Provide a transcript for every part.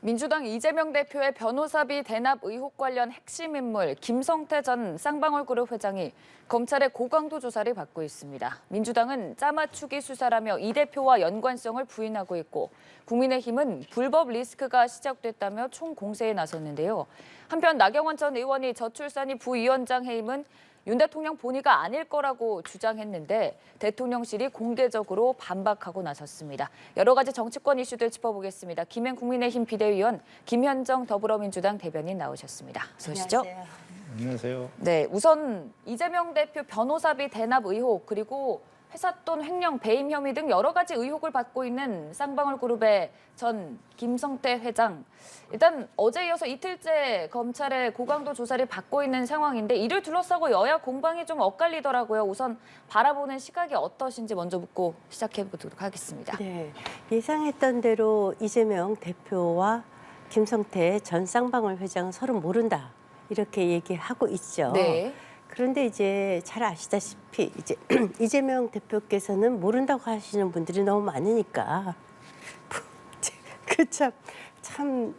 민주당 이재명 대표의 변호사비 대납 의혹 관련 핵심 인물 김성태 전 쌍방울그룹 회장이 검찰의 고강도 조사를 받고 있습니다. 민주당은 짜맞추기 수사라며 이 대표와 연관성을 부인하고 있고 국민의힘은 불법 리스크가 시작됐다며 총공세에 나섰는데요. 한편 나경원 전 의원이 저출산이 부위원장 해임은 윤 대통령 본의가 아닐 거라고 주장했는데 대통령실이 공개적으로 반박하고 나섰습니다. 여러 가지 정치권 이슈들 짚어보겠습니다. 김행 국민의힘 비대위원, 김현정 더불어민주당 대변인 나오셨습니다. 어서 오시죠. 안녕하세요. 안녕하세요. 네, 우선 이재명 대표 변호사비 대납 의혹 그리고 회사 돈 횡령 배임 혐의 등 여러 가지 의혹을 받고 있는 쌍방울그룹의 전 김성태 회장. 일단 어제 이어서 이틀째 검찰의 고강도 조사를 받고 있는 상황인데 이를 둘러싸고 여야 공방이 좀 엇갈리더라고요. 우선 바라보는 시각이 어떠신지 먼저 묻고 시작해보도록 하겠습니다. 네, 예상했던 대로 이재명 대표와 김성태 전 쌍방울 회장은 서로 모른다 이렇게 얘기하고 있죠. 네. 그런데 이제 잘 아시다시피 이제 이재명 대표께서는 모른다고 하시는 분들이 너무 많으니까 참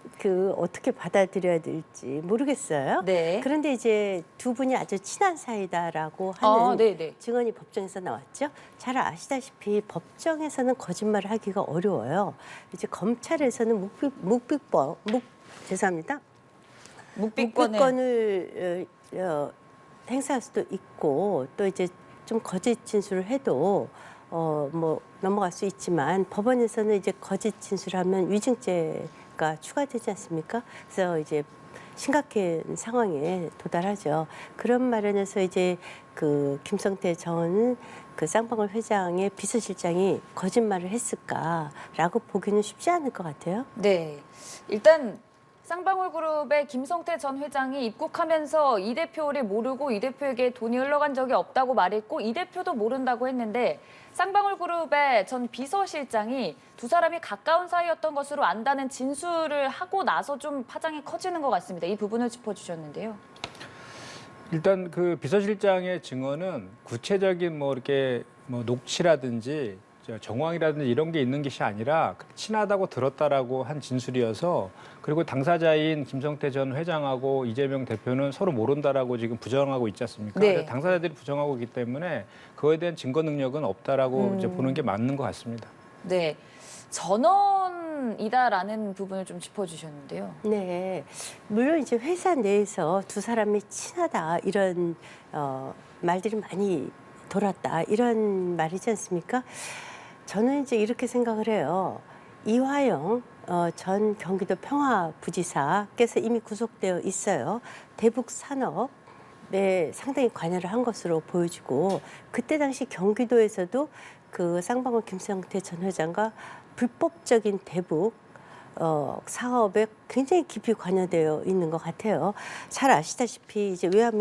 어떻게 받아들여야 될지 모르겠어요. 네. 그런데 이제 두 분이 아주 친한 사이다라고 하는 네네. 증언이 법정에서 나왔죠. 잘 아시다시피 법정에서는 거짓말을 하기가 어려워요. 이제 검찰에서는 죄송합니다. 묵비권을 행사할 수도 있고 또 이제 좀 거짓 진술을 해도 뭐 넘어갈 수 있지만 법원에서는 이제 거짓 진술하면 위증죄가 추가되지 않습니까? 그래서 이제 심각한 상황에 도달하죠. 그런 마련에서 이제 그 김성태 전 그 쌍방울 회장의 비서실장이 거짓말을 했을까라고 보기는 쉽지 않을 것 같아요. 네. 일단 쌍방울그룹의 김성태 전 회장이 입국하면서 이 대표를 모르고 이 대표에게 돈이 흘러간 적이 없다고 말했고 이 대표도 모른다고 했는데 쌍방울그룹의 전 비서실장이 두 사람이 가까운 사이였던 것으로 안다는 진술을 하고 나서 좀 파장이 커지는 것 같습니다. 이 부분을 짚어주셨는데요. 일단 그 비서실장의 증언은 구체적인 이렇게 녹취라든지 정황이라든지 이런 게 있는 것이 아니라 친하다고 들었다라고 한 진술이어서 그리고 당사자인 김성태 전 회장하고 이재명 대표는 서로 모른다라고 지금 부정하고 있지 않습니까? 네. 당사자들이 부정하고 있기 때문에 그거에 대한 증거 능력은 없다라고 이제 보는 게 맞는 것 같습니다. 네. 전원이다라는 부분을 좀 짚어주셨는데요. 네, 물론 이제 회사 내에서 두 사람이 친하다 이런 말들이 많이 돌았다 이런 말이지 않습니까? 저는 이제 이렇게 생각을 해요. 이화영 전 경기도 평화부지사께서 이미 구속되어 있어요. 대북 산업에 상당히 관여를 한 것으로 보여지고 그때 당시 경기도에서도 그 쌍방울 김성태 전 회장과 불법적인 대북 사업에 굉장히 깊이 관여되어 있는 것 같아요. 잘 아시다시피 이제 외환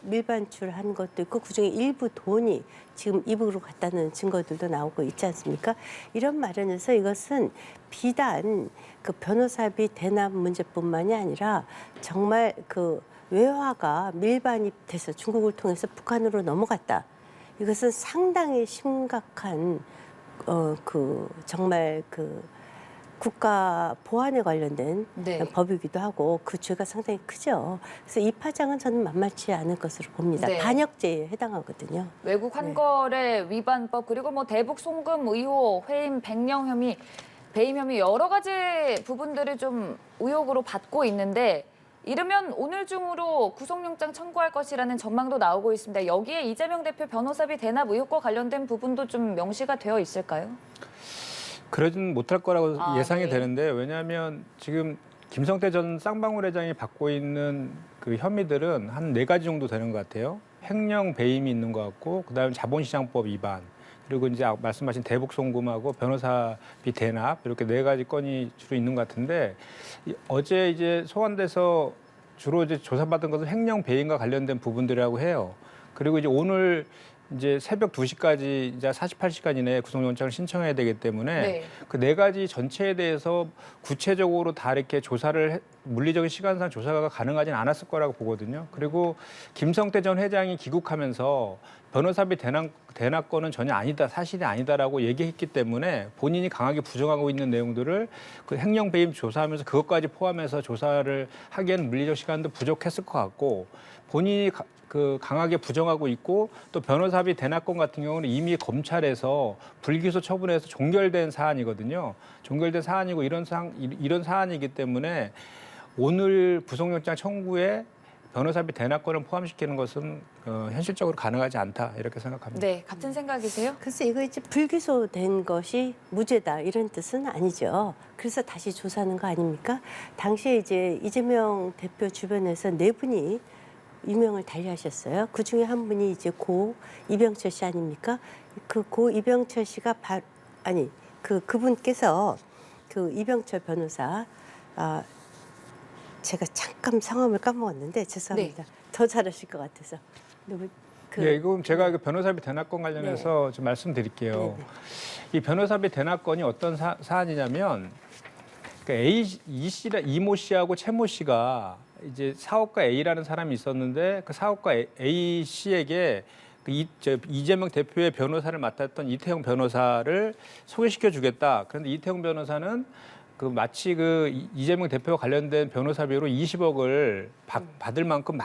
밀반출한 것도 있고 그중에 일부 돈이 지금 이북으로 갔다는 증거들도 나오고 있지 않습니까? 이런 마련에서 이것은 비단 그 변호사비 대납 문제뿐만이 아니라 정말 그 외화가 밀반입 돼서 중국을 통해서 북한으로 넘어갔다. 이것은 상당히 심각한 정말 국가 보안에 관련된 네. 법이기도 하고 그 죄가 상당히 크죠. 그래서 이 파장은 저는 만만치 않을 것으로 봅니다. 네. 반역죄에 해당하거든요. 외국 환거래 위반법 그리고 대북 송금 의혹, 해임 백령 혐의, 배임 혐의 여러 가지 부분들을 좀 의혹으로 받고 있는데 이르면 오늘 중으로 구속영장 청구할 것이라는 전망도 나오고 있습니다. 여기에 이재명 대표 변호사비 대납 의혹과 관련된 부분도 좀 명시가 되어 있을까요? 그러지는 못할 거라고 예상이 네. 되는데 왜냐하면 지금 김성태 전 쌍방울 회장이 받고 있는 그 혐의들은 한 4가지 정도 되는 것 같아요. 횡령 배임이 있는 것 같고 그다음에 자본시장법 위반 그리고 이제 말씀하신 대북 송금하고 변호사비 대납 이렇게 4가지 건이 주로 있는 것 같은데 어제 이제 소환돼서 주로 이제 조사받은 것은 횡령 배임과 관련된 부분들이라고 해요. 그리고 이제 오늘 이제 새벽 2시까지 이제 48시간 이내에 구속영장을 신청해야 되기 때문에 네. 그 4가지 전체에 대해서 구체적으로 다 이렇게 물리적인 시간상 조사가 가능하진 않았을 거라고 보거든요. 그리고 김성태 전 회장이 귀국하면서 변호사비 대납권은 전혀 아니다, 사실이 아니다라고 얘기했기 때문에 본인이 강하게 부정하고 있는 내용들을 그 횡령 배임 조사하면서 그것까지 포함해서 조사를 하기에는 물리적 시간도 부족했을 것 같고 본인이 강하게 부정하고 있고 또 변호사비 대납권 같은 경우는 이미 검찰에서 불기소 처분해서 종결된 사안이거든요. 종결된 사안이고 이런 사안이기 때문에 오늘 구속영장 청구에 변호사비 대납권을 포함시키는 것은 현실적으로 가능하지 않다 이렇게 생각합니다. 네, 같은 생각이세요? 그래서 이거 이제 불기소된 것이 무죄다 이런 뜻은 아니죠. 그래서 다시 조사하는 거 아닙니까? 당시에 이제 이재명 대표 주변에서 네 분이 유명을 달리하셨어요. 그 중에 한 분이 이제 고 이병철 씨 아닙니까? 그 고 이병철 씨가 그분께서 그 이병철 변호사 제가 잠깐 성함을 까먹었는데 죄송합니다. 더 잘하실 것 같아서. 예, 이거 제가 그 변호사비 대납권 관련해서 좀 말씀드릴게요. 이 변호사비 대납권이 어떤 사안이냐면 그러니까 이모 씨하고 최모 씨가 이제 사업가 A라는 사람이 있었는데 그 사업가 A 씨에게 이재명 대표의 변호사를 맡았던 이태영 변호사를 소개시켜 주겠다. 그런데 이태영 변호사는 마치 이재명 대표와 관련된 변호사비로 20억을 받을 만큼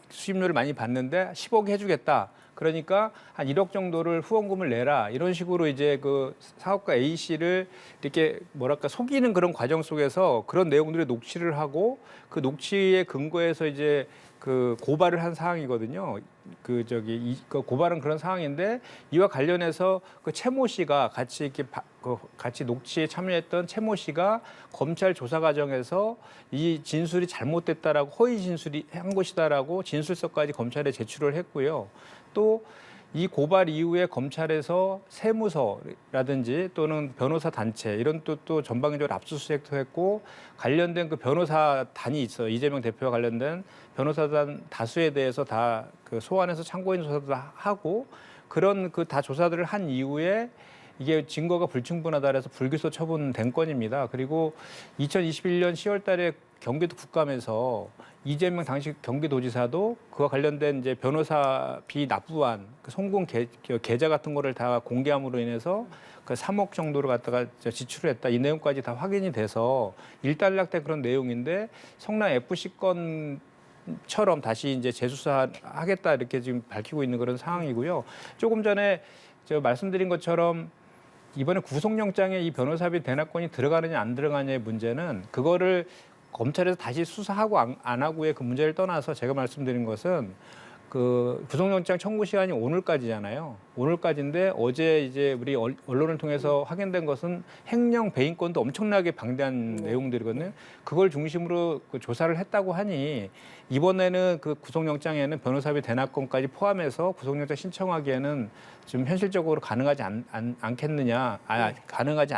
수임료를 많이 받는데 10억 해주겠다. 그러니까 한 1억 정도를 후원금을 내라. 이런 식으로 이제 그 사업가 A 씨를 이렇게 속이는 그런 과정 속에서 그런 내용들을 녹취를 하고 그 녹취의 근거에서 이제 고발을 한 사항이거든요. 고발은 그런 상황인데 이와 관련해서 최모 씨가 같이 녹취에 참여했던 최모 씨가 검찰 조사 과정에서 이 진술이 잘못됐다라고 허위 진술이 한 것이다라고 진술서까지 검찰에 제출을 했고요. 또 이 고발 이후에 검찰에서 세무서라든지 또는 변호사 단체 이런 또 전방위적으로 압수수색도 했고 관련된 그 변호사단이 있어요. 이재명 대표와 관련된 변호사단 다수에 대해서 다 소환해서 참고인 조사도 하고 그런 다 조사들을 한 이후에 이게 증거가 불충분하다 그래서 불기소 처분된 건입니다. 그리고 2021년 10월 달에 경기도 국감에서 이재명 당시 경기도지사도 그와 관련된 이제 변호사비 납부한 송금 계좌 같은 거를 다 공개함으로 인해서 3억 정도를 갖다가 지출을 했다. 이 내용까지 다 확인이 돼서 일단락된 그런 내용인데 성남 FC 건처럼 다시 이제 재수사하겠다 이렇게 지금 밝히고 있는 그런 상황이고요. 조금 전에 말씀드린 것처럼 이번에 구속영장에 이 변호사비 대납권이 들어가느냐 안 들어가느냐의 문제는 그거를 검찰에서 다시 수사하고 안 하고의 그 문제를 떠나서 제가 말씀드린 것은 구속영장 청구 시간이 오늘까지잖아요. 오늘까지인데 어제 이제 우리 언론을 통해서 확인된 것은 횡령 배임권도 엄청나게 방대한 내용들이거든요. 그걸 중심으로 조사를 했다고 하니 이번에는 구속영장에는 변호사비 대납권까지 포함해서 구속영장 신청하기에는 좀 현실적으로 가능하지 않겠느냐, 가능하지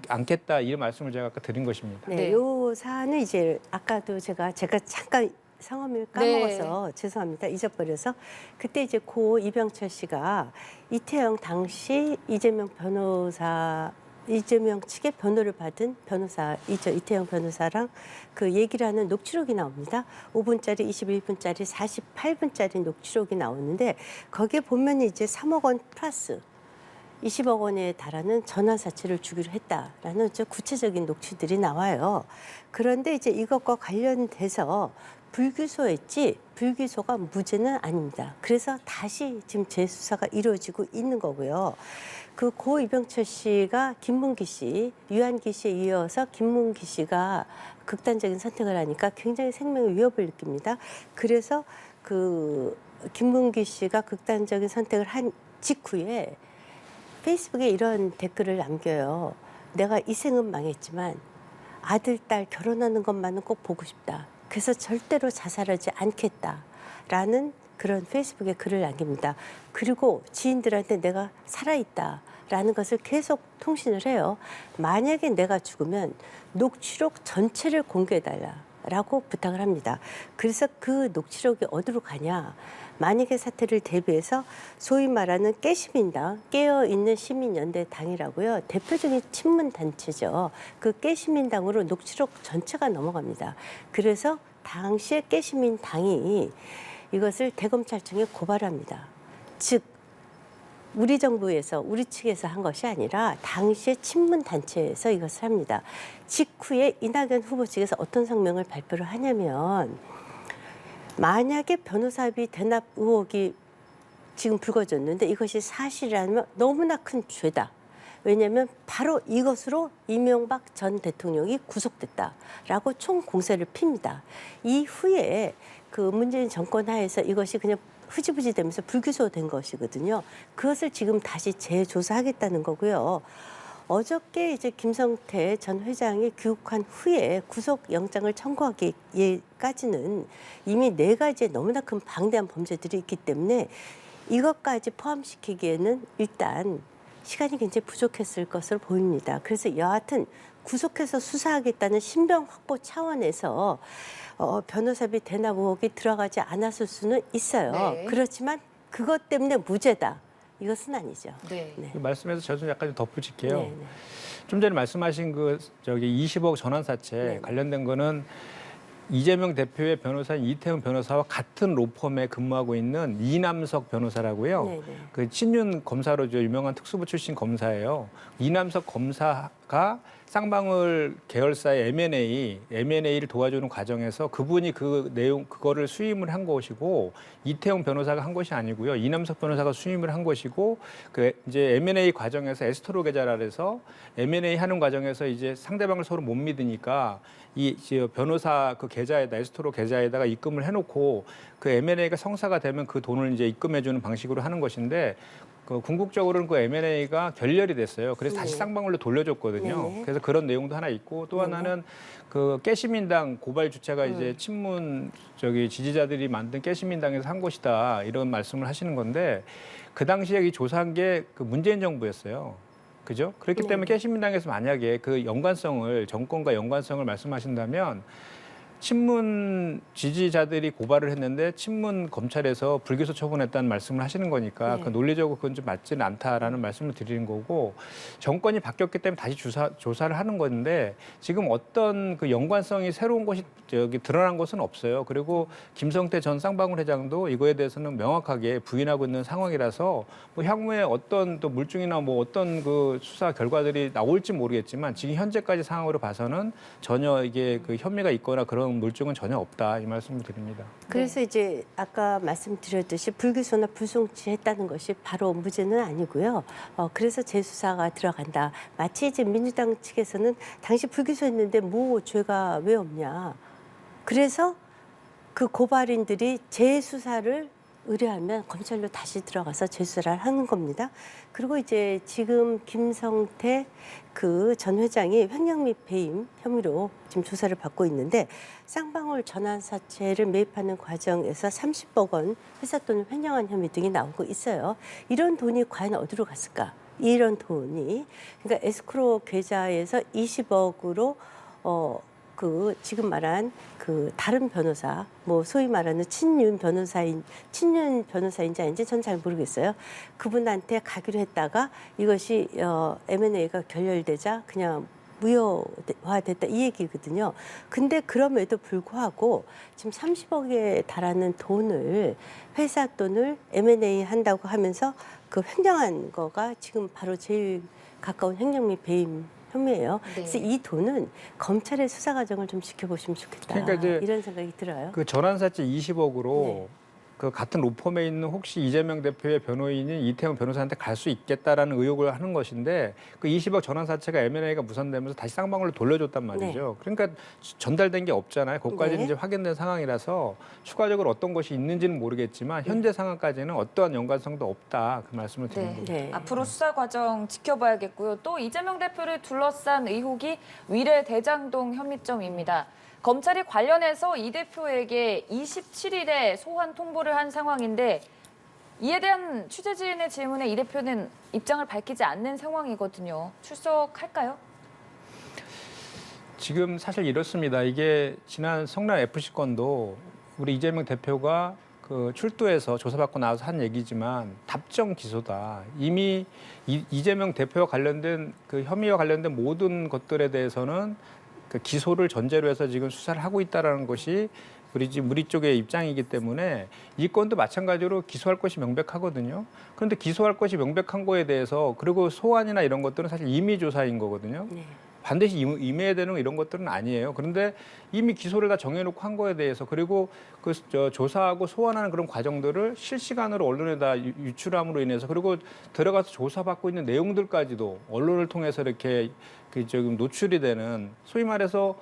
않겠다 이런 말씀을 제가 아까 드린 것입니다. 네, 요 사안은 이제 아까도 제가 잠깐 성함을 까먹어서 죄송합니다. 잊어버려서 그때 이제 고 이병철 씨가 이태영 당시 이재명 측의 변호를 받은 변호사이죠. 이태영 변호사랑 그 얘기를 하는 녹취록이 나옵니다. 5분짜리, 21분짜리, 48분짜리 녹취록이 나오는데 거기에 보면 이제 3억 원 플러스 20억 원에 달하는 전환사채를 주기로 했다라는 구체적인 녹취들이 나와요. 그런데 이제 이것과 관련돼서 불기소했지 불기소가 무죄는 아닙니다. 그래서 다시 지금 재수사가 이루어지고 있는 거고요. 그 고 이병철 씨가 김문기 씨, 유한기 씨에 이어서 김문기 씨가 극단적인 선택을 하니까 굉장히 생명의 위협을 느낍니다. 그래서 김문기 씨가 극단적인 선택을 한 직후에 페이스북에 이런 댓글을 남겨요. 내가 이 생은 망했지만 아들, 딸 결혼하는 것만은 꼭 보고 싶다. 그래서 절대로 자살하지 않겠다라는 그런 페이스북에 글을 남깁니다. 그리고 지인들한테 내가 살아있다라는 것을 계속 통신을 해요. 만약에 내가 죽으면 녹취록 전체를 공개해달라라고 부탁을 합니다. 그래서 그 녹취록이 어디로 가냐. 만약의 사태를 대비해서 소위 말하는 깨시민당, 깨어있는 시민연대당이라고요. 대표적인 친문단체죠. 그 깨시민당으로 녹취록 전체가 넘어갑니다. 그래서 당시에 깨시민당이 이것을 대검찰청에 고발합니다. 즉 우리 정부에서 우리 측에서 한 것이 아니라 당시에 친문 단체에서 이것을 합니다. 직후에 이낙연 후보 측에서 어떤 성명을 발표를 하냐면 만약에 변호사비 대납 의혹이 지금 불거졌는데 이것이 사실이라면 너무나 큰 죄다. 왜냐하면 바로 이것으로 이명박 전 대통령이 구속됐다라고 총공세를 핍니다. 이후에 그 문재인 정권 하에서 이것이 그냥 흐지부지 되면서 불기소된 것이거든요. 그것을 지금 다시 재조사하겠다는 거고요. 어저께 이제 김성태 전 회장이 귀국한 후에 구속영장을 청구하기까지는 이미 4가지의 너무나 큰 방대한 범죄들이 있기 때문에 이것까지 포함시키기에는 일단 시간이 굉장히 부족했을 것으로 보입니다. 그래서 여하튼 구속해서 수사하겠다는 신병 확보 차원에서 변호사비 대납 의혹이 들어가지 않았을 수는 있어요. 네. 그렇지만 그것 때문에 무죄다. 이것은 아니죠. 네. 네. 그 말씀에서 저도 약간 좀 덧붙일게요. 네, 네. 좀 전에 말씀하신 그 저기 20억 전환사채 네. 관련된 거는 이재명 대표의 변호사인 이태영 변호사와 같은 로펌에 근무하고 있는 이남석 변호사라고요. 네, 네. 그 친윤 검사로 유명한 특수부 출신 검사예요. 이남석 검사가 쌍방울 계열사의 M&A를 도와주는 과정에서 그분이 그 내용 그거를 수임을 한 것이고 이태용 변호사가 한 것이 아니고요. 이남석 변호사가 수임을 한 것이고 그 이제 M&A 과정에서 에스토로 계좌라 해서 M&A 하는 과정에서 이제 상대방을 서로 못 믿으니까 이 변호사 그 계좌에다 에스토로 계좌에다가 입금을 해놓고 그 M&A가 성사가 되면 그 돈을 이제 입금해주는 방식으로 하는 것인데 그 궁극적으로는 그 M&A가 결렬이 됐어요. 그래서 다시 네. 쌍방울로 돌려줬거든요. 네. 그래서 그런 내용도 하나 있고 또 하나는 그 깨시민당 고발 주체가 이제 친문 지지자들이 만든 깨시민당에서 한 것이다 이런 말씀을 하시는 건데 그 당시에 이 조사한 게 그 문재인 정부였어요. 그죠? 그렇기 때문에 깨시민당에서 만약에 그 연관성을 정권과 연관성을 말씀하신다면 친문 지지자들이 고발을 했는데 친문 검찰에서 불기소 처분했다는 말씀을 하시는 거니까 네. 그 논리적으로 그건 좀 맞지는 않다라는 말씀을 드리는 거고 정권이 바뀌었기 때문에 다시 조사를 하는 건데 지금 어떤 그 연관성이 새로운 것이 드러난 것은 없어요. 그리고 김성태 전 쌍방울 회장도 이거에 대해서는 명확하게 부인하고 있는 상황이라서 뭐 향후에 어떤 또 물증이나 뭐 어떤 그 수사 결과들이 나올지 모르겠지만 지금 현재까지 상황으로 봐서는 전혀 이게 그 혐의가 있거나 그런 물증은 전혀 없다 이 말씀을 드립니다. 그래서 이제 아까 말씀드렸듯이 불기소나 불송치했다는 것이 바로 무죄는 아니고요. 그래서 재수사가 들어간다. 마치 이제 민주당 측에서는 당시 불기소했는데 뭐 죄가 왜 없냐. 그래서 그 고발인들이 재수사를 의뢰하면 검찰로 다시 들어가서 재수사를 하는 겁니다. 그리고 이제 지금 김성태 그 전 회장이 횡령 및 배임 혐의로 지금 조사를 받고 있는데 쌍방울 전환사채를 매입하는 과정에서 30억 원 회사 돈을 횡령한 혐의 등이 나오고 있어요. 이런 돈이 과연 어디로 갔을까? 이런 돈이 그러니까 에스크로 계좌에서 20억으로 그 지금 말한 그 다른 변호사 뭐 소위 말하는 친윤 변호사인지 아닌지 전 잘 모르겠어요. 그분한테 가기로 했다가 이것이 M&A가 결렬되자 그냥 무효화됐다 이 얘기거든요. 근데 그럼에도 불구하고 지금 30억에 달하는 돈을 회사 돈을 M&A 한다고 하면서 그 횡령한 거가 지금 바로 제일 가까운 횡령 및 배임 혐의예요. 네. 그래서 이 돈은 검찰의 수사 과정을 좀 지켜보시면 좋겠다. 그러니까 이제 이런 생각이 들어요. 그 전환사채 20억으로 네. 그 같은 로펌에 있는 혹시 이재명 대표의 변호인인 이태영 변호사한테 갈 수 있겠다라는 의혹을 하는 것인데 그 20억 전환사채가 M&A가 무산되면서 다시 쌍방울로 돌려줬단 말이죠. 그러니까 전달된 게 없잖아요. 그것까지는 네. 이제 확인된 상황이라서 추가적으로 어떤 것이 있는지는 모르겠지만 현재 상황까지는 어떠한 연관성도 없다 그 말씀을 드리는 네. 거죠. 네. 앞으로 수사 과정 지켜봐야겠고요. 또 이재명 대표를 둘러싼 의혹이 위례 대장동 혐의점입니다. 검찰이 관련해서 이 대표에게 27일에 소환 통보를 한 상황인데 이에 대한 취재진의 질문에 이 대표는 입장을 밝히지 않는 상황이거든요. 출석할까요? 지금 사실 이렇습니다. 이게 지난 성남 FC 건도 우리 이재명 대표가 그 출두해서 조사받고 나와서 한 얘기지만 답정 기소다. 이미 이재명 대표와 관련된 그 혐의와 관련된 모든 것들에 대해서는 그 기소를 전제로 해서 지금 수사를 하고 있다라는 것이 우리 쪽의 입장이기 때문에 이 건도 마찬가지로 기소할 것이 명백하거든요. 그런데 기소할 것이 명백한 거에 대해서 그리고 소환이나 이런 것들은 사실 임의 조사인 거거든요. 네. 반드시 임해야 되는 이런 것들은 아니에요. 그런데 이미 기소를 다 정해놓고 한 거에 대해서 그리고 조사하고 소환하는 그런 과정들을 실시간으로 언론에다 유출함으로 인해서 그리고 들어가서 조사받고 있는 내용들까지도 언론을 통해서 이렇게 지금 노출이 되는 소위 말해서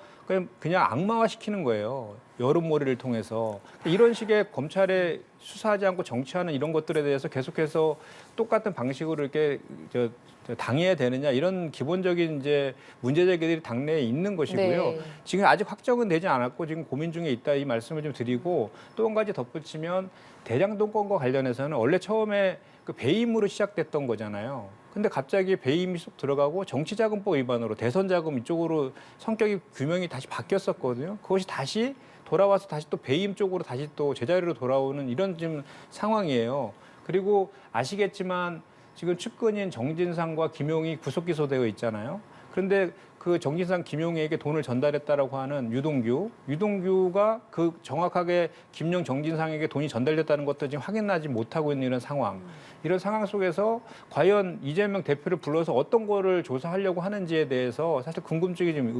그냥 악마화시키는 거예요. 여론몰이를 통해서 이런 식의 검찰에 수사하지 않고 정치하는 이런 것들에 대해서 계속해서 똑같은 방식으로 이렇게 당해야 되느냐 이런 기본적인 이제 문제 제기들이 당내에 있는 것이고요. 네. 지금 아직 확정은 되지 않았고 지금 고민 중에 있다 이 말씀을 좀 드리고 또 한 가지 덧붙이면 대장동 건과 관련해서는 원래 처음에 그 배임으로 시작됐던 거잖아요. 근데 갑자기 배임이 쏙 들어가고 정치자금법 위반으로 대선자금 이쪽으로 성격이 규명이 다시 바뀌었었거든요. 그것이 다시 돌아와서 다시 또 배임 쪽으로 다시 또 제자리로 돌아오는 이런 지금 상황이에요. 그리고 아시겠지만 지금 측근인 정진상과 김용이 구속 기소되어 있잖아요. 그런데 그 정진상, 김용에게 돈을 전달했다라고 하는 유동규가 그 정확하게 김용, 정진상에게 돈이 전달됐다는 것도 지금 확인하지 못하고 있는 이런 상황. 이런 상황 속에서 과연 이재명 대표를 불러서 어떤 거를 조사하려고 하는지에 대해서 사실 궁금증이 좀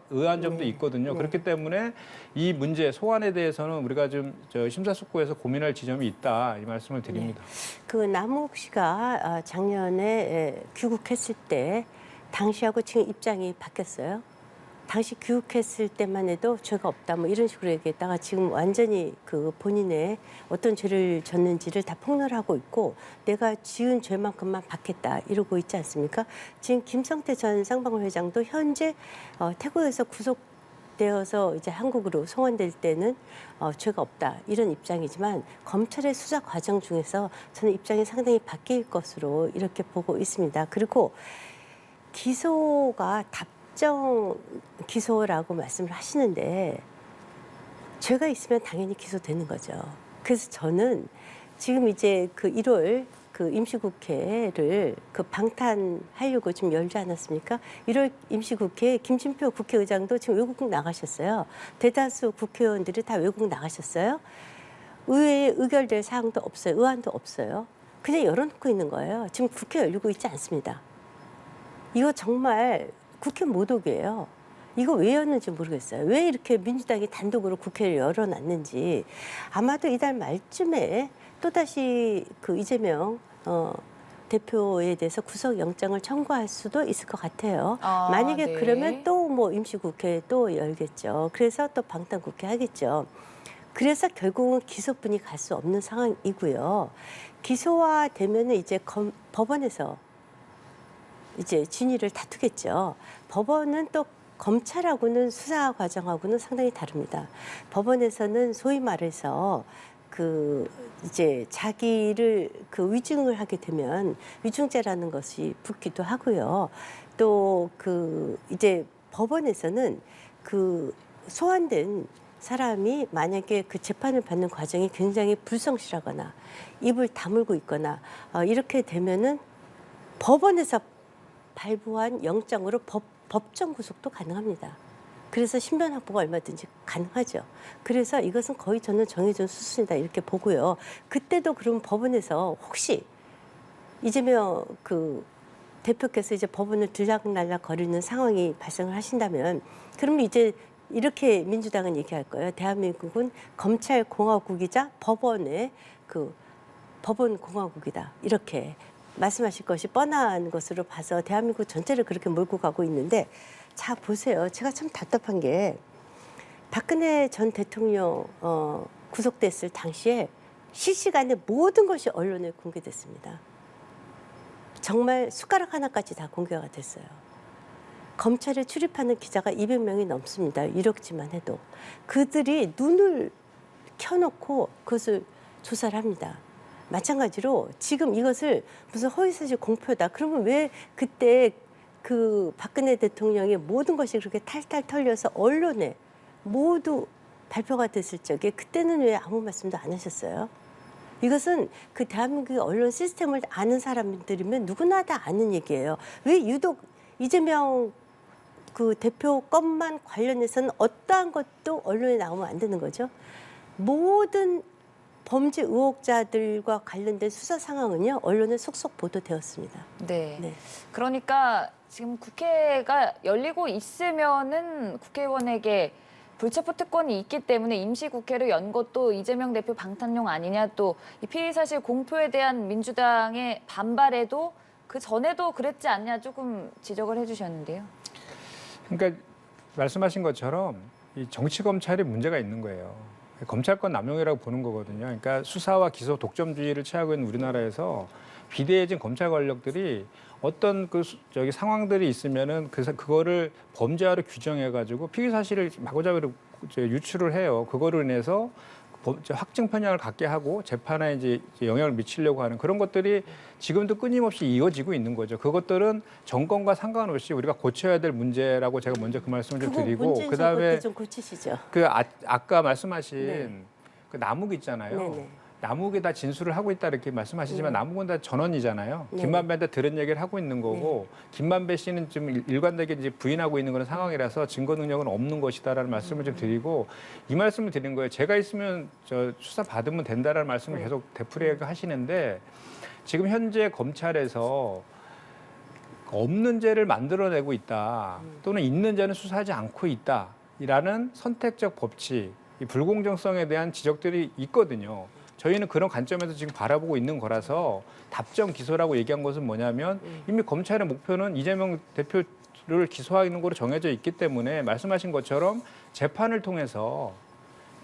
의아한 점도 있거든요. 그렇기 때문에 이 문제 소환에 대해서는 우리가 좀 심사숙고해서 고민할 지점이 있다 이 말씀을 드립니다. 그 남욱 씨가 작년에 귀국했을 때 당시하고 지금 입장이 바뀌었어요. 당시 귀국했을 때만 해도 죄가 없다 뭐 이런 식으로 얘기했다가 지금 완전히 그 본인의 어떤 죄를 졌는지를 다 폭로하고 있고 내가 지은 죄만큼만 받겠다 이러고 있지 않습니까? 지금 김성태 전 쌍방울 회장도 현재 태국에서 구속되어서 이제 한국으로 송환될 때는 죄가 없다 이런 입장이지만 검찰의 수사 과정 중에서 저는 입장이 상당히 바뀔 것으로 이렇게 보고 있습니다. 그리고 기소가 답정 기소라고 말씀을 하시는데 죄가 있으면 당연히 기소되는 거죠. 그래서 저는 지금 이제 그 1월 그 임시국회를 그 방탄하려고 지금 열지 않았습니까? 1월 임시국회 김진표 국회의장도 지금 외국 나가셨어요. 대다수 국회의원들이 다 외국 나가셨어요. 의회에 의결될 사항도 없어요. 의안도 없어요. 그냥 열어놓고 있는 거예요. 지금 국회 열리고 있지 않습니다. 이거 정말 국회 모독이에요. 이거 왜 였는지 모르겠어요. 왜 이렇게 민주당이 단독으로 국회를 열어놨는지. 아마도 이달 말쯤에 또다시 그 이재명 대표에 대해서 구속영장을 청구할 수도 있을 것 같아요. 만약에 네. 그러면 또 뭐 임시국회 또 열겠죠. 그래서 또 방탄국회 하겠죠. 그래서 결국은 기소뿐이 갈 수 없는 상황이고요. 기소화 되면은 이제 법원에서 이제 진위를 다투겠죠. 법원은 또 검찰하고는 수사 과정하고는 상당히 다릅니다. 법원에서는 소위 말해서 그 이제 자기를 그 위증을 하게 되면 위증죄라는 것이 붙기도 하고요. 또 그 이제 법원에서는 그 소환된 사람이 만약에 그 재판을 받는 과정이 굉장히 불성실하거나 입을 다물고 있거나 이렇게 되면은 법원에서 발부한 영장으로 법정 구속도 가능합니다. 그래서 신변 확보가 얼마든지 가능하죠. 그래서 이것은 거의 저는 정해진 수순이다 이렇게 보고요. 그때도 그럼 법원에서 혹시 이재명 그 대표께서 이제 법원을 들락날락 거리는 상황이 발생을 하신다면 그러면 이제 이렇게 민주당은 얘기할 거예요. 대한민국은 검찰 공화국이자 법원의 그 법원 공화국이다. 이렇게 말씀하실 것이 뻔한 것으로 봐서 대한민국 전체를 그렇게 몰고 가고 있는데 자 보세요. 제가 참 답답한 게 박근혜 전 대통령 구속됐을 당시에 실시간에 모든 것이 언론에 공개됐습니다. 정말 숟가락 하나까지 다 공개가 됐어요. 검찰에 출입하는 기자가 200명이 넘습니다. 이력지만 해도. 그들이 눈을 켜놓고 그것을 조사를 합니다. 마찬가지로 지금 이것을 무슨 허위사실 공표다. 그러면 왜 그때 그 박근혜 대통령의 모든 것이 그렇게 탈탈 털려서 언론에 모두 발표가 됐을 적에 그때는 왜 아무 말씀도 안 하셨어요? 이것은 그 대한민국의 언론 시스템을 아는 사람들이면 누구나 다 아는 얘기예요. 왜 유독 이재명 그 대표 건만 관련해서는 어떠한 것도 언론에 나오면 안 되는 거죠. 모든 범죄 의혹자들과 관련된 수사 상황은요, 언론에 속속 보도되었습니다. 네. 네. 그러니까 지금 국회가 열리고 있으면은 국회의원에게 불체포 특권이 있기 때문에 임시국회를 연 것도 이재명 대표 방탄용 아니냐, 또 이 피의 사실 공표에 대한 민주당의 반발에도 그 전에도 그랬지 않냐 조금 지적을 해주셨는데요. 그러니까 말씀하신 것처럼 이 정치 검찰이 문제가 있는 거예요. 검찰권 남용이라고 보는 거거든요. 그러니까 수사와 기소 독점주의를 취하고 있는 우리나라에서 비대해진 검찰 권력들이 어떤 저기 상황들이 있으면은 그거를 범죄화로 규정해가지고 피의 사실을 마구잡이로 유출을 해요. 그거로 인해서 확증 편향을 갖게 하고 재판에 이제 영향을 미치려고 하는 그런 것들이 지금도 끊임없이 이어지고 있는 거죠. 그것들은 정권과 상관없이 우리가 고쳐야 될 문제라고 제가 먼저 그 말씀을 좀 드리고, 그다음에 좀 고치시죠. 아까 말씀하신 네. 그 남욱 있잖아요. 네네. 남욱이 다 진술을 하고 있다 이렇게 말씀하시지만 남욱은 다 전원이잖아요. 네. 김만배한테 들은 얘기를 하고 있는 거고 김만배 씨는 좀 일관되게 이제 부인하고 있는 그런 상황이라서 증거 능력은 없는 것이다라는 말씀을 좀 드리고, 이 말씀을 드린 거예요. 제가 있으면 저 수사 받으면 된다라는 말씀을 계속 되풀이하게 하시는데, 지금 현재 검찰에서 없는 죄를 만들어내고 있다, 또는 있는 죄는 수사하지 않고 있다라는 선택적 법칙, 이 불공정성에 대한 지적들이 있거든요. 저희는 그런 관점에서 지금 바라보고 있는 거라서 답정 기소라고 얘기한 것은 뭐냐면, 이미 검찰의 목표는 이재명 대표를 기소하는 거로 정해져 있기 때문에 말씀하신 것처럼 재판을 통해서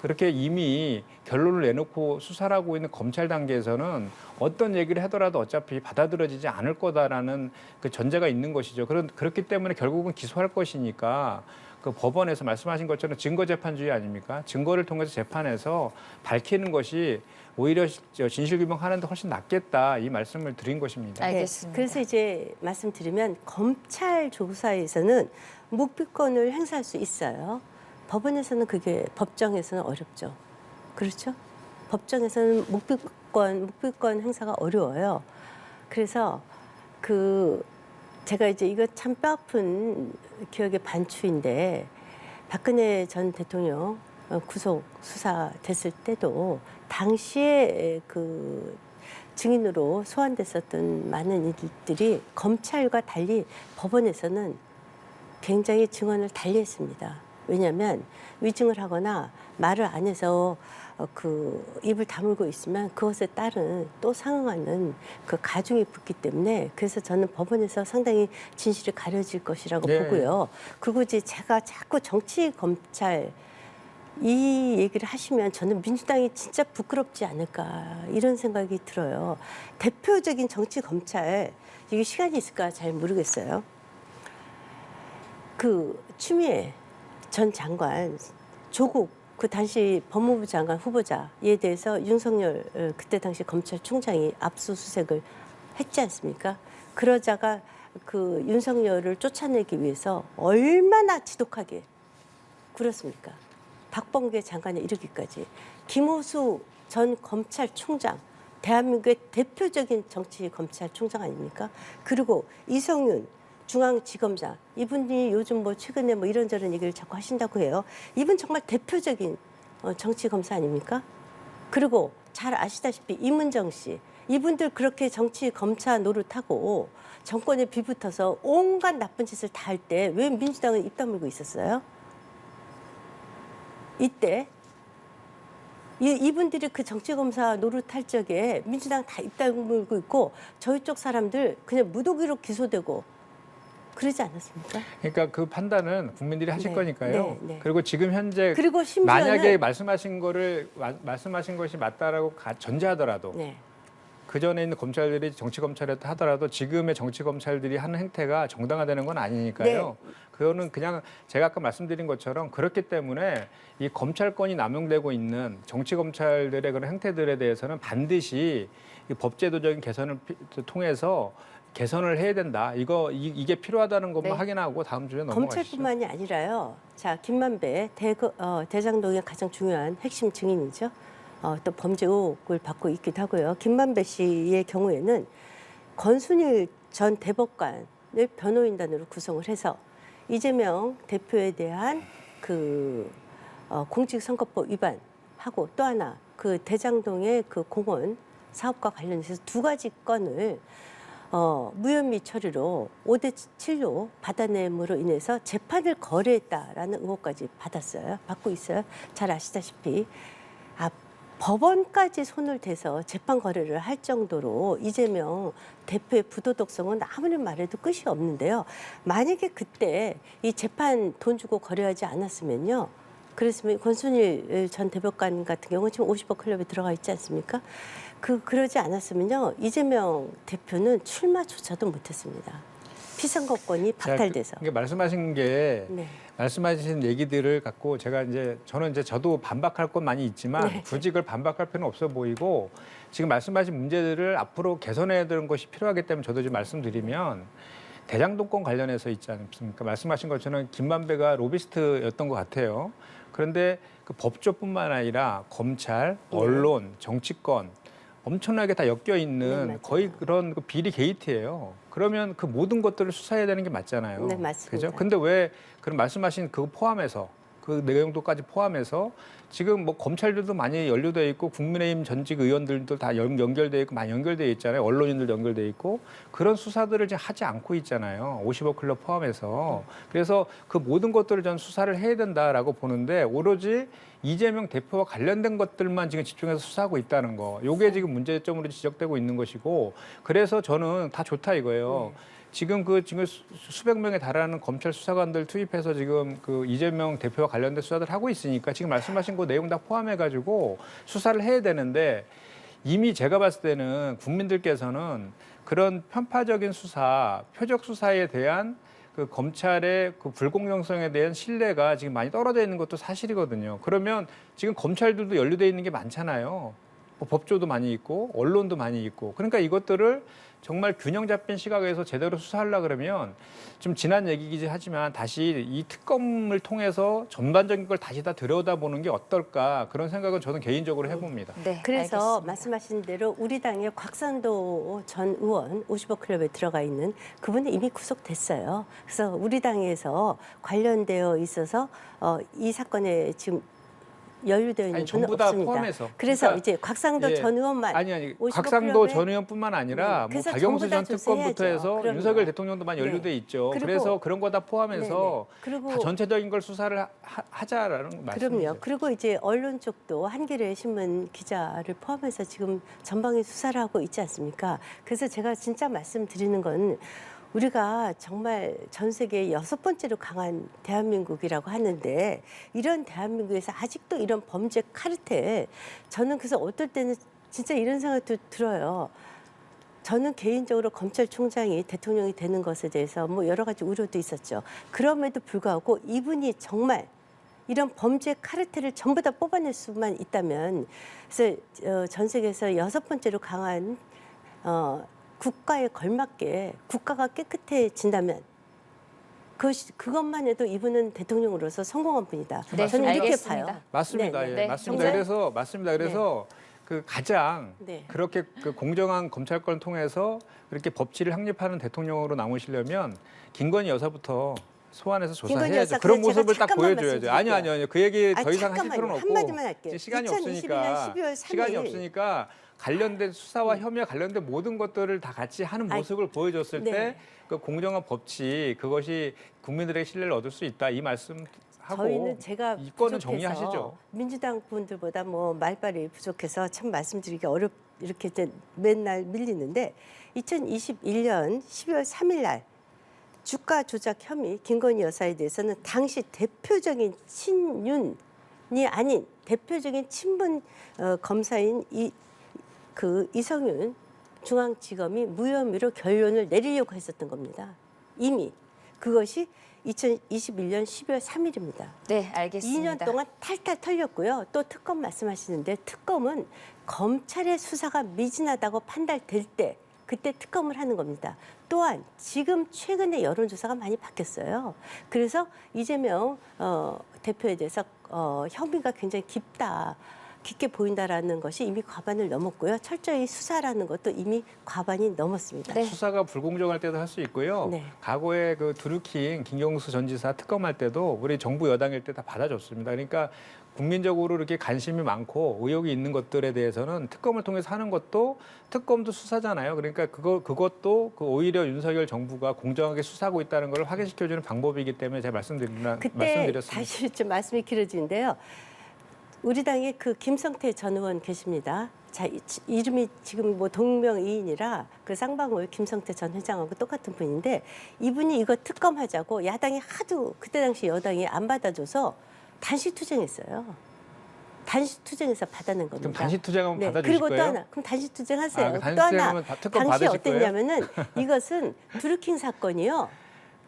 그렇게 이미 결론을 내놓고 수사를 하고 있는 검찰 단계에서는 어떤 얘기를 하더라도 어차피 받아들여지지 않을 거다라는 그 전제가 있는 것이죠. 그렇기 때문에 결국은 기소할 것이니까 그 법원에서 말씀하신 것처럼 증거재판주의 아닙니까? 증거를 통해서 재판에서 밝히는 것이 오히려 진실규명하는 데 훨씬 낫겠다, 이 말씀을 드린 것입니다. 알겠습니다. 그래서 이제 말씀드리면 검찰 조사에서는 묵비권을 행사할 수 있어요. 법원에서는 그게, 법정에서는 어렵죠. 그렇죠? 법정에서는 묵비권 행사가 어려워요. 그래서 제가 이제 이거 참 뼈아픈 기억의 반추인데, 박근혜 전 대통령 구속 수사 됐을 때도 당시에 그 증인으로 소환됐었던 많은 이들이 검찰과 달리 법원에서는 굉장히 증언을 달리했습니다. 왜냐하면 위증을 하거나 말을 안 해서 그 입을 다물고 있으면 그것에 따른 또 상응하는 그 가중이 붙기 때문에, 그래서 저는 법원에서 상당히 진실이 가려질 것이라고 보고요. 그리고 이제 제가 자꾸 정치 검찰 이 얘기를 하시면 저는 민주당이 진짜 부끄럽지 않을까, 이런 생각이 들어요. 대표적인 정치 검찰, 이게 시간이 있을까 잘 모르겠어요. 그 추미애 전 장관, 조국 그 당시 법무부 장관 후보자에 대해서 윤석열 그때 당시 검찰총장이 압수수색을 했지 않습니까? 그러자가 그 윤석열을 쫓아내기 위해서 얼마나 지독하게 굴었습니까? 박범계 장관에 이르기까지. 김호수 전 검찰총장, 대한민국의 대표적인 정치 검찰총장 아닙니까? 그리고 이성윤 중앙지검장, 이분이 요즘 뭐 최근에 뭐 이런저런 얘기를 자꾸 하신다고 해요. 이분 정말 대표적인 정치 검사 아닙니까? 그리고 잘 아시다시피 이문정 씨, 이분들 그렇게 정치 검사 노릇하고 정권에 비붙어서 온갖 나쁜 짓을 다 할 때 왜 민주당은 입 다물고 있었어요? 이때 이분들이 그 정치검사 노릇할 적에 민주당 다 입 다물고 있고 저희 쪽 사람들 그냥 무더기로 기소되고 그러지 않았습니까? 그러니까 그 판단은 국민들이 하실 네, 거니까요. 네. 그리고 지금 현재 그리고 심지어는 만약에 말씀하신 것이 맞다라고 전제하더라도 네. 그 전에 있는 검찰들이 정치 검찰이었다 하더라도 지금의 정치 검찰들이 하는 행태가 정당화되는 건 아니니까요. 네. 그거는 그냥 제가 아까 말씀드린 것처럼 그렇기 때문에 이 검찰권이 남용되고 있는 정치 검찰들의 그런 행태들에 대해서는 반드시 이 법제도적인 개선을 통해서 개선을 해야 된다. 이게 필요하다는 것만 네. 확인하고 다음 주에 넘어가시죠. 검찰뿐만이 아니라요. 자, 김만배 대장동의 가장 중요한 핵심 증인이죠. 또 범죄 의혹을 받고 있기도 하고요. 김만배 씨의 경우에는 권순일 전 대법관을 변호인단으로 구성을 해서 이재명 대표에 대한 공직선거법 위반하고 또 하나 그 대장동의 그 공원 사업과 관련해서 두 가지 건을 무혐의 처리로 5대7로 받아냄으로 인해서 재판을 거래했다라는 의혹까지 받고 있어요. 잘 아시다시피 법원까지 손을 대서 재판 거래를 할 정도로 이재명 대표의 부도덕성은 아무리 말해도 끝이 없는데요. 만약에 그때 이 재판 돈 주고 거래하지 않았으면요. 그랬으면 권순일 전 대법관 같은 경우는 지금 50억 클럽에 들어가 있지 않습니까? 그러지 않았으면요. 이재명 대표는 출마조차도 못했습니다. 피선거권이 박탈돼서. 말씀하신 게 네. 말씀하신 얘기들을 갖고 저는 저도 반박할 건 많이 있지만 네. 굳이 그걸 반박할 필요는 없어 보이고 지금 말씀하신 문제들을 앞으로 개선해야 되는 것이 필요하기 때문에 저도 좀 말씀드리면 대장동권 관련해서 있지 않습니까? 말씀하신 것처럼 김만배가 로비스트였던 것 같아요. 그런데 그 법조뿐만 아니라 검찰, 언론, 정치권 엄청나게 다 엮여 있는 네, 거의 그런 그 비리 게이트예요. 그러면 그 모든 것들을 수사해야 되는 게 맞잖아요. 네, 맞습니다. 그죠? 근데 왜 그런 말씀하신 그거 포함해서 그 내용도까지 포함해서 지금 뭐 검찰들도 많이 연루돼 있고 국민의힘 전직 의원들도 다 연결돼 있고 많이 연결돼 있잖아요. 언론인들 연결돼 있고 그런 수사들을 지금 하지 않고 있잖아요. 50억 클럽 포함해서. 그래서 그 모든 것들을 전 수사를 해야 된다라고 보는데 오로지 이재명 대표와 관련된 것들만 지금 집중해서 수사하고 있다는 거. 요게 지금 문제점으로 지적되고 있는 것이고 그래서 저는 다 좋다 이거예요. 지금 수백 명에 달하는 검찰 수사관들 투입해서 지금 그 이재명 대표와 관련된 수사들 하고 있으니까 지금 말씀하신 그 내용 다 포함해가지고 수사를 해야 되는데 이미 제가 봤을 때는 국민들께서는 그런 편파적인 수사, 표적 수사에 대한 그 검찰의 그 불공정성에 대한 신뢰가 지금 많이 떨어져 있는 것도 사실이거든요. 그러면 지금 검찰들도 연루돼 있는 게 많잖아요. 뭐 법조도 많이 있고 언론도 많이 있고 그러니까 이것들을 정말 균형 잡힌 시각에서 제대로 수사하려고 그러면 좀 지난 얘기이긴 하지만 다시 이 특검을 통해서 전반적인 걸 다시 다 들여다보는 게 어떨까 그런 생각은 저는 개인적으로 해봅니다. 네, 그래서 알겠습니다. 말씀하신 대로 우리 당의 곽상도 전 의원 50억 클럽에 들어가 있는 그분은 이미 구속됐어요. 그래서 우리 당에서 관련되어 있어서 이 사건에 지금 연루되어 있는 분은 전부 다 없습니다. 포함해서. 그래서 그러니까, 이제 곽상도 예. 전 의원만 아니 50억 곽상도 클럽에 전 의원뿐만 아니라 뭐 그래서 박영수 전부 다 전 특검부터 조사해야죠. 해서 그럼요. 윤석열 대통령도 많이 네. 연루돼 있죠. 그리고- 그래서 그런 거 다 포함해서 그리고 다 전체적인 걸 수사를 하자라는 말씀이죠. 그럼요. 그리고 이제 언론 쪽도 한겨레 신문 기자를 포함해서 지금 전방위 수사를 하고 있지 않습니까? 그래서 제가 진짜 말씀드리는 건 우리가 정말 전 세계 6번째로 강한 대한민국이라고 하는데 이런 대한민국에서 아직도 이런 범죄 카르텔 저는 그래서 어떨 때는 진짜 이런 생각도 들어요. 저는 개인적으로 검찰총장이 대통령이 되는 것에 대해서 뭐 여러 가지 우려도 있었죠. 그럼에도 불구하고 이분이 정말 이런 범죄 카르텔을 전부 다 뽑아낼 수만 있다면 그래서 전 세계에서 6번째로 강한 국가에 걸맞게 국가가 깨끗해진다면 그것만 해도 이분은 대통령으로서 성공한 분이다. 네, 저는 이렇게 알겠습니다. 봐요. 맞습니다. 네, 예, 네. 맞습니다. 정말- 그래서 그 가장 네. 그렇게 그 공정한 검찰권을 통해서 그렇게 법치를 확립하는 대통령으로 남으시려면 김건희 여사부터 소환해서 김건희 조사해야죠. 여사, 그런 제가 모습을 딱 잠깐만 보여줘야죠. 말씀드릴게요. 아니요. 그 얘기 더 이상 하실 잠깐만요. 필요는 없고 한마디만 할게요. 이제 시간이 2021년 없으니까 12월 3일. 시간이 없으니까 관련된 수사와 혐의와 관련된 모든 것들을 다 같이 하는 모습을 보여줬을 네. 때 그 공정한 법치 그것이 국민들의 신뢰를 얻을 수 있다 이 말씀 하고 저희는 제가 이 건은 부족해서 정리하시죠. 민주당 분들보다 뭐 말발이 부족해서 참 말씀드리기 이렇게 이제 맨날 밀리는데 2021년 12월 3일 날 주가 조작 혐의 김건희 여사에 대해서는 당시 대표적인 친윤이 아닌 대표적인 친문 검사인 이성윤 중앙지검이 무혐의로 결론을 내리려고 했었던 겁니다. 이미 그것이 2021년 12월 3일입니다. 네, 알겠습니다. 2년 동안 탈탈 털렸고요. 또 특검 말씀하시는데 특검은 검찰의 수사가 미진하다고 판단될 때 그때 특검을 하는 겁니다. 또한 지금 최근에 여론조사가 많이 바뀌었어요. 그래서 이재명 대표에 대해서 혐의가 굉장히 깊다. 깊게 보인다라는 것이 이미 과반을 넘었고요. 철저히 수사라는 것도 이미 과반이 넘었습니다. 네. 수사가 불공정할 때도 할 수 있고요. 네. 과거에 그 드루킹 김경수 전 지사 특검할 때도 우리 정부 여당일 때 다 받아줬습니다. 그러니까 국민적으로 이렇게 관심이 많고 의혹이 있는 것들에 대해서는 특검을 통해서 하는 것도 특검도 수사잖아요. 그러니까 그것도 오히려 윤석열 정부가 공정하게 수사하고 있다는 걸 확인시켜주는 방법이기 때문에 제가 그때 말씀드렸습니다. 다시 좀 말씀이 길어지는데요. 우리 당에 그 김성태 전 의원 계십니다. 자, 이름이 지금 뭐 동명이인이라 그 쌍방울 김성태 전 회장하고 똑같은 분인데 이분이 이거 특검하자고 야당이 하도 그때 당시 여당이 안 받아줘서 단식 투쟁했어요. 단식 투쟁해서 받아낸 겁니다. 그럼 단식 투쟁하면 받아주실 그리고 거예요? 또 하나, 그럼 단식 투쟁하세요. 아, 그 단식 또 하나, 투쟁하면 특검 당시 받으실 거예요? 어땠냐면은 이것은 드루킹 사건이요.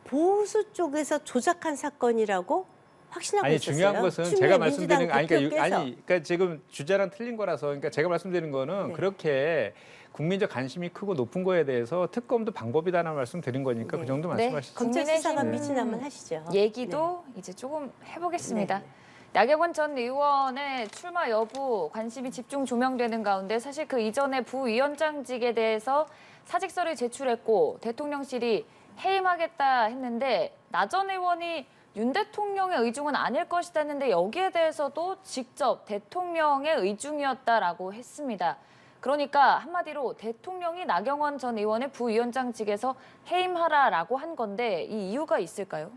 보수 쪽에서 조작한 사건이라고 확신하고 아니 있었어요. 중요한 것은 추미애 제가 민주당 말씀드리는 대표께서. 그러니까 지금 주제랑 틀린 거라서 그러니까 제가 말씀드리는 거는 네. 그렇게 국민적 관심이 크고 높은 거에 대해서 특검도 방법이다라는 말씀 드린 거니까 네. 그 정도 네. 말씀하시죠. 검찰 수사가 국민의힘 미진하면 하시죠. 얘기도 이제 조금 해보겠습니다. 네. 나경원 전 의원의 출마 여부 관심이 집중 조명되는 가운데 사실 그 이전에 부위원장직에 대해서 사직서를 제출했고 대통령실이 해임하겠다 했는데 나 전 의원이 윤 대통령의 의중은 아닐 것이다 했는데 여기에 대해서도 직접 대통령의 의중이었다라고 했습니다. 그러니까 한마디로 대통령이 나경원 전 의원의 부위원장직에서 해임하라라고 한 건데 이 이유가 있을까요?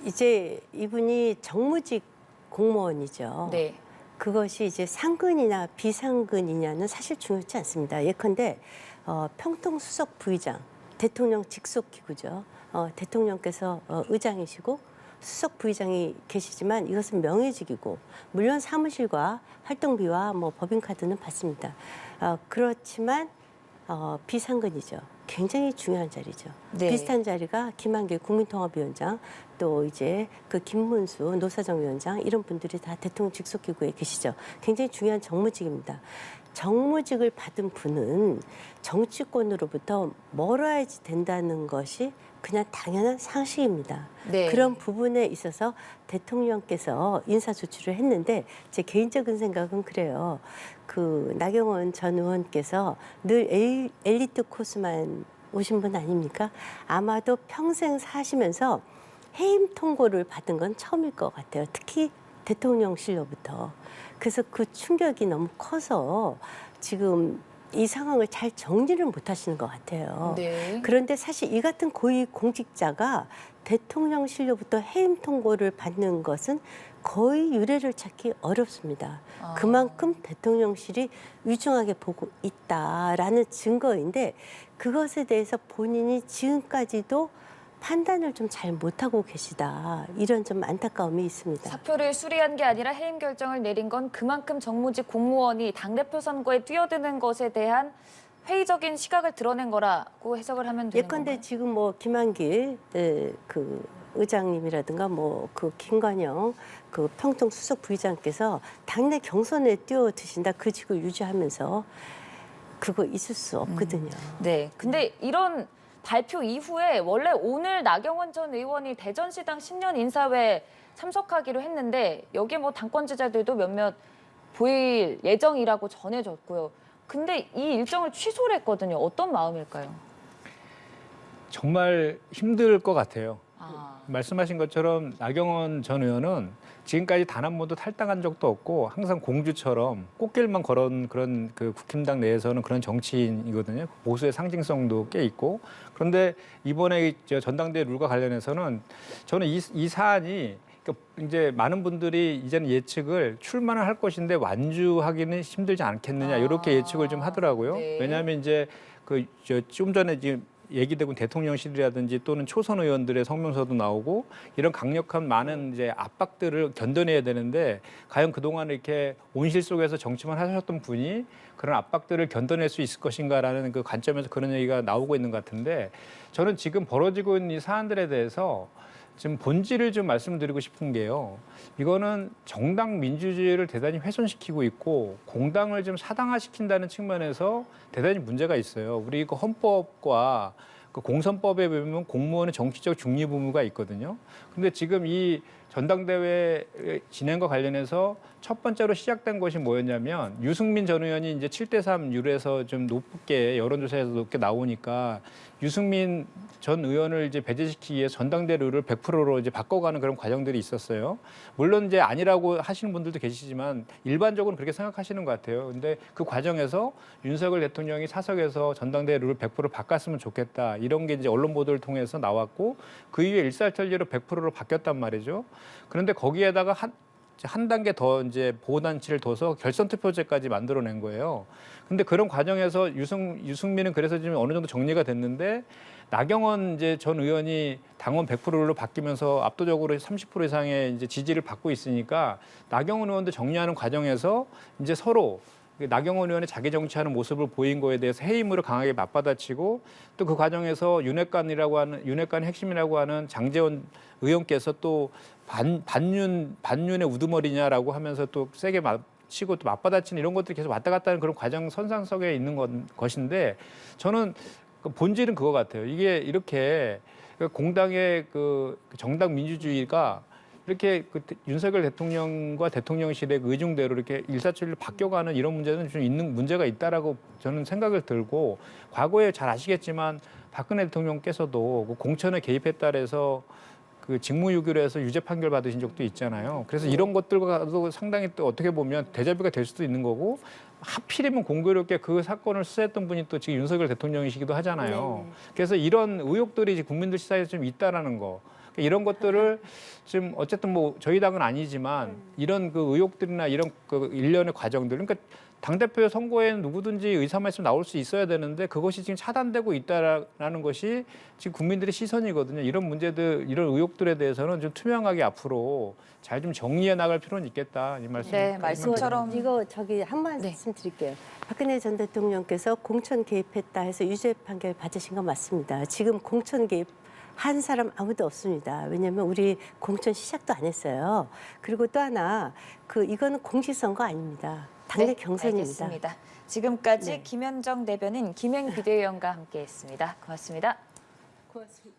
이제 이분이 정무직 공무원이죠. 네. 그것이 이제 상근이나 비상근이냐는 사실 중요치 않습니다. 예컨대 평통 수석 부의장, 대통령 직속 기구죠. 대통령께서 의장이시고 수석 부의장이 계시지만 이것은 명예직이고 물론 사무실과 활동비와 뭐 법인카드는 받습니다. 그렇지만 비상근이죠. 굉장히 중요한 자리죠. 네. 비슷한 자리가 김한길 국민통합위원장 또 이제 그 김문수 노사정위원장 이런 분들이 다 대통령 직속기구에 계시죠. 굉장히 중요한 정무직입니다. 정무직을 받은 분은 정치권으로부터 멀어야지 된다는 것이 그냥 당연한 상식입니다. 네. 그런 부분에 있어서 대통령께서 인사조치를 했는데 제 개인적인 생각은 그래요. 그 나경원 전 의원께서 늘 엘리트 코스만 오신 분 아닙니까? 아마도 평생 사시면서 해임 통고를 받은 건 처음일 것 같아요. 특히 대통령실로부터. 그래서 그 충격이 너무 커서 지금 이 상황을 잘 정리를 못 하시는 것 같아요. 네. 그런데 사실 이 같은 고위 공직자가 대통령실로부터 해임 통고를 받는 것은 거의 유례를 찾기 어렵습니다. 아. 그만큼 대통령실이 위중하게 보고 있다라는 증거인데 그것에 대해서 본인이 지금까지도 판단을 좀 잘 못하고 계시다. 이런 좀 안타까움이 있습니다. 사표를 수리한 게 아니라 해임 결정을 내린 건 그만큼 정무직 공무원이 당대표 선거에 뛰어드는 것에 대한 회의적인 시각을 드러낸 거라고 해석을 하면 되는 예컨대 건가요? 지금 뭐 김한길 그 의장님이라든가 뭐 그 김관영 그 평통 수석 부의장께서 당내 경선에 뛰어드신다 그 직을 유지하면서 그거 있을 수 없거든요. 네. 근데 이런 발표 이후에 원래 오늘 나경원 전 의원이 대전시당 신년 인사회에 참석하기로 했는데 여기에 뭐 당권주자들도 몇몇 보일 예정이라고 전해졌고요. 근데 이 일정을 취소를 했거든요. 어떤 마음일까요? 정말 힘들 것 같아요. 아, 말씀하신 것처럼 나경원 전 의원은 지금까지 단 한 번도 탈당한 적도 없고 항상 공주처럼 꽃길만 걸은 그런 그 국힘당 내에서는 그런 정치인이거든요. 보수의 상징성도 꽤 있고 그런데 이번에 전당대회 룰과 관련해서는 저는 이 사안이 그러니까 이제 많은 분들이 이제는 예측을 출마를 할 것인데 완주하기는 힘들지 않겠느냐 이렇게 예측을 좀 하더라고요. 네. 왜냐하면 이제 좀 전에 지금 얘기되고 대통령실이라든지 또는 초선 의원들의 성명서도 나오고 이런 강력한 많은 이제 압박들을 견뎌내야 되는데 과연 그동안 이렇게 온실 속에서 정치만 하셨던 분이 그런 압박들을 견뎌낼 수 있을 것인가라는 그 관점에서 그런 얘기가 나오고 있는 것 같은데 저는 지금 벌어지고 있는 이 사안들에 대해서 지금 본질을 좀 말씀드리고 싶은 게요. 이거는 정당 민주주의를 대단히 훼손시키고 있고 공당을 좀 사당화시킨다는 측면에서 대단히 문제가 있어요. 우리 그 헌법과 그 공선법에 보면 공무원의 정치적 중립 의무가 있거든요. 근데 지금 이 전당대회 진행과 관련해서 첫 번째로 시작된 것이 뭐였냐면 유승민 전 의원이 이제 7대3 율에서 좀 높게 여론조사에서 높게 나오니까 유승민 전 의원을 이제 배제시키기 위해 전당대 룰을 100%로 이제 바꿔가는 그런 과정들이 있었어요. 물론 이제 아니라고 하시는 분들도 계시지만 일반적으로 그렇게 생각하시는 것 같아요. 근데 그 과정에서 윤석열 대통령이 사석에서 전당대 룰을 100% 바꿨으면 좋겠다. 이런 게 이제 언론 보도를 통해서 나왔고 그 이후에 일사천리로 100%로 바뀌었단 말이죠. 그런데 거기에다가 한 단계 더 이제 보호단체를 둬서 결선투표제까지 만들어낸 거예요. 근데 그런 과정에서 유승민은 그래서 지금 어느 정도 정리가 됐는데 나경원 이제 전 의원이 당원 100%로 바뀌면서 압도적으로 30% 이상의 이제 지지를 받고 있으니까 나경원 의원도 정리하는 과정에서 이제 서로 나경원 의원의 자기 정치하는 모습을 보인 거에 대해서 해임으로 강하게 맞받아치고 또 그 과정에서 윤핵관 핵심이라고 하는 장제원 의원께서 또 반윤의 우두머리냐라고 하면서 또 세게 치고 또 맞받아치는 이런 것들이 계속 왔다 갔다 하는 그런 과정 선상석에 있는 것인데 저는 그 본질은 그거 같아요. 이게 이렇게 공당의 그 정당 민주주의가 이렇게 그 윤석열 대통령과 대통령실의 그 의중대로 이렇게 일사천리로 바뀌어가는 이런 문제는 좀 있는 문제가 있다라고 저는 생각을 들고 과거에 잘 아시겠지만 박근혜 대통령께서도 그 공천에 개입했다 해서 그 직무유기로 해서 유죄 판결 받으신 적도 있잖아요. 그래서 이런 것들과도 상당히 또 어떻게 보면 대자뷰가 될 수도 있는 거고 하필이면 공교롭게 그 사건을 수사했던 분이 또 지금 윤석열 대통령이시기도 하잖아요. 네. 그래서 이런 의혹들이 이제 국민들 시사에서 좀 있다라는 거. 이런 것들을 지금 어쨌든 뭐 저희 당은 아니지만 이런 그 의혹들이나 이런 그 일련의 과정들 그러니까 당대표 선거에는 누구든지 의사만 있으면 나올 수 있어야 되는데 그것이 지금 차단되고 있다라는 것이 지금 국민들의 시선이거든요. 이런 문제들, 이런 의혹들에 대해서는 좀 투명하게 앞으로 잘 좀 정리해 나갈 필요는 있겠다. 이 말씀. 네, 말씀처럼 이거 저기 한 말씀 드릴게요. 박근혜 전 대통령께서 공천 개입했다 해서 유죄 판결 받으신 건 맞습니다. 지금 공천 개입 한 사람 아무도 없습니다. 왜냐하면 우리 공천 시작도 안 했어요. 그리고 또 하나 이거는 공식선거 아닙니다. 당내 경선입니다. 알겠습니다. 지금까지 네. 김현정 대변인 김행 비대위원과 함께했습니다. 고맙습니다. 고맙습니다.